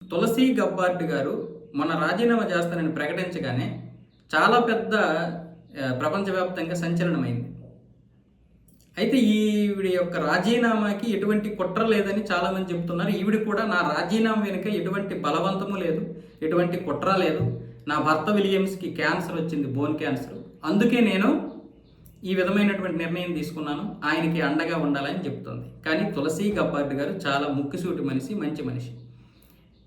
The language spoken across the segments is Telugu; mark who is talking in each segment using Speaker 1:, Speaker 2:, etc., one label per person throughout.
Speaker 1: తులసి గబ్బార్డ్ గారు మొన్న రాజీనామా చేస్తానని ప్రకటించగానే చాలా పెద్ద ప్రపంచవ్యాప్తంగా సంచలనమైంది. అయితే ఈవిడ యొక్క రాజీనామాకి ఎటువంటి కుట్ర లేదని చాలామంది చెప్తున్నారు. ఈవిడ కూడా నా రాజీనామా వెనుక ఎటువంటి బలవంతము లేదు, ఎటువంటి కుట్ర లేదు. నా భర్త విలియమ్స్‌కి క్యాన్సర్ వచ్చింది, బోన్ క్యాన్సర్. అందుకే నేను ఈ విధమైనటువంటి నిర్ణయం తీసుకున్నాను. ఆయనకి అండగా ఉండాలని చెప్తుంది. కానీ తులసి గబ్బార్డ్ గారు చాలా ముక్కుసూటి మనిషి, మంచి మనిషి.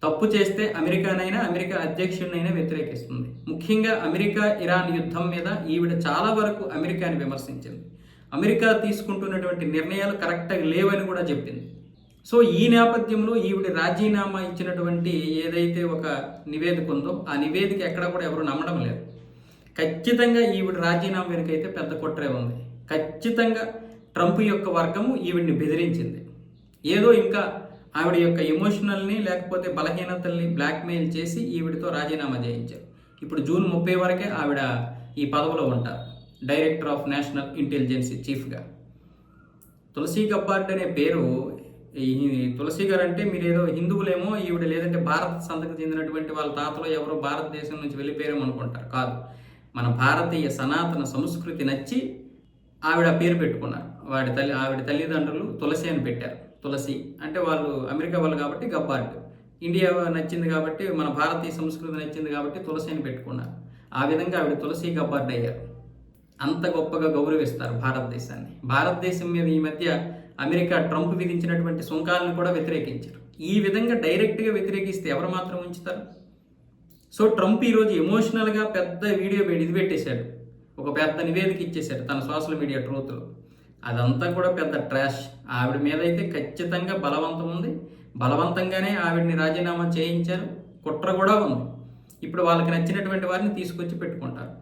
Speaker 1: తప్పు చేస్తే అమెరికా అధ్యక్షుడినైనా వ్యతిరేకిస్తుంది. ముఖ్యంగా అమెరికా ఇరాన్ యుద్ధం మీద ఈవిడ చాలా వరకు అమెరికాని విమర్శించింది. అమెరికా తీసుకుంటున్నటువంటి నిర్ణయాలు కరెక్ట్గా లేవని కూడా చెప్పింది. సో ఈ నేపథ్యంలో ఈవిడ రాజీనామా ఇచ్చినటువంటి ఏదైతే ఒక నివేదిక ఉందో ఆ నివేదిక ఎక్కడ కూడా ఎవరు నమ్మడం లేదు. ఖచ్చితంగా ఈవిడ రాజీనామా వెనుకైతే పెద్ద కుట్రే ఉంది. ఖచ్చితంగా ట్రంప్ యొక్క వర్గము ఈవిడిని బెదిరించింది. ఏదో ఇంకా ఆవిడ యొక్క ఎమోషనల్ని లేకపోతే బలహీనతల్ని బ్లాక్మెయిల్ చేసి ఈవిడతో రాజీనామా చేయించారు. ఇప్పుడు జూన్ 30 వరకే ఆవిడ ఈ పదవిలో ఉంటారు, డైరెక్టర్ ఆఫ్ నేషనల్ ఇంటెలిజెన్స్ చీఫ్గా. తులసి గబ్బార్డ్ అనే పేరు, ఈ తులసి గారు అంటే మీరు ఏదో హిందువులేమో ఈవిడ, లేదంటే భారత సంతకు చెందినటువంటి వాళ్ళ తాతలో ఎవరో భారతదేశం నుంచి వెళ్ళిపోయారేమో అనుకుంటారు. కాదు, మన భారతీయ సనాతన సంస్కృతి నచ్చి ఆవిడ పేరు పెట్టుకున్నారు. ఆవిడ తల్లిదండ్రులు తులసి అని పెట్టారు. తులసి అంటే వాళ్ళు అమెరికా వాళ్ళు కాబట్టి గబ్బార్డ్, ఇండియా నచ్చింది కాబట్టి, మన భారతీయ సంస్కృతి నచ్చింది కాబట్టి తులసి అని పెట్టుకున్నారు. ఆ విధంగా ఆవిడ తులసి గబ్బార్డ్ అయ్యారు. అంత గొప్పగా గౌరవిస్తారు భారతదేశాన్ని. భారతదేశం మీద ఈ మధ్య అమెరికా ట్రంప్ విధించినటువంటి సుంకాలను కూడా వ్యతిరేకించారు. ఈ విధంగా డైరెక్ట్గా వ్యతిరేకిస్తే ఎవరు మాత్రం ఉంచుతారు? సో ట్రంప్ ఈరోజు ఎమోషనల్గా పెద్ద వీడియో ఇది పెట్టేశాడు, ఒక పెద్ద నివేదిక ఇచ్చేశాడు తన సోషల్ మీడియా ట్రూత్లో. అదంతా కూడా పెద్ద ట్రాష్. ఆవిడ మీద అయితే ఖచ్చితంగా బలవంతం ఉంది. బలవంతంగానే ఆవిడని రాజీనామా చేయించారు. కుట్ర కూడా ఉంది. ఇప్పుడు వాళ్ళకి నచ్చినటువంటి వారిని తీసుకొచ్చి పెట్టుకుంటారు.